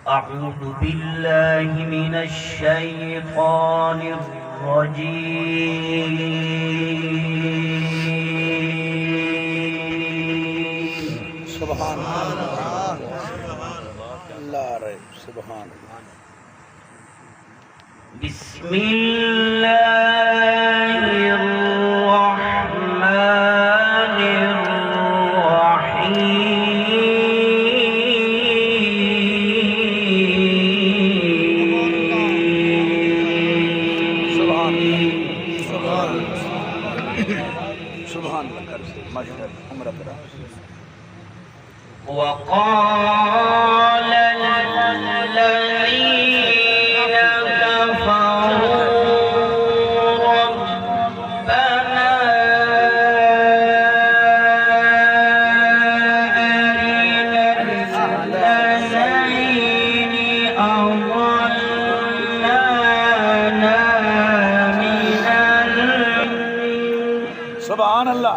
أعوذ بالله من الشيطان الرجيم سبحان الله لا ريب سبحان الله بسم الله الرحمن الرحيم سبحان الله ماشاء عمر برا وقال الذين كفروا ربنا أرنا الذين أضلانا من سبحان الله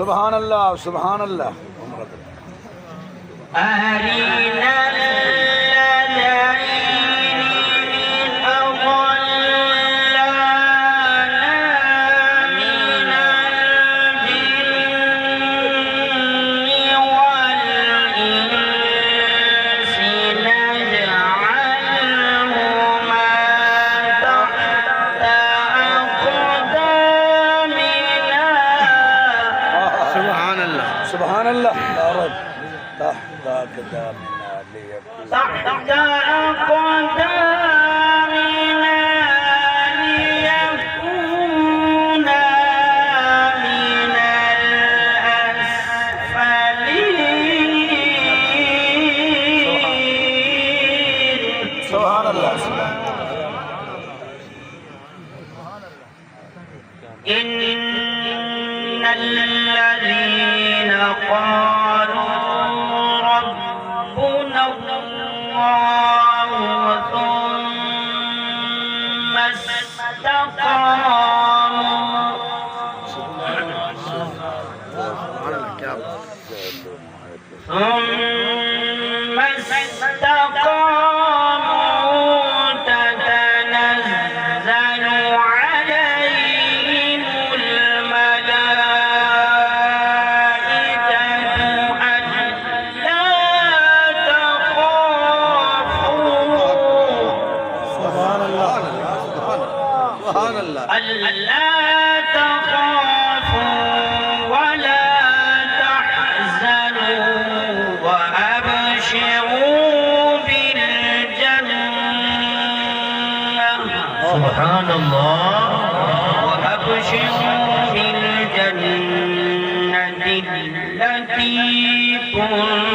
سبحان الله سبحان الله عمر برا أرنا الذين أضلانا من الجن والإنس نجعلهما تحت أقدامنا سبحان الله سبحان الله لا ريب تحت أقدامنا ليكون تحت أقدامنا ليكونا من الأسفلين سبحان الله إن الذين قالوا ربنا الله ثم استقاموا ثم استقاموا تتنزل عليهم الملائكة ألا تخافوا سبحان الله سبحان الله ألا تخافوا ولا تحزنوا وأبشروا بالجنة سبحان الله وأبشروا بالجنة التي كنتم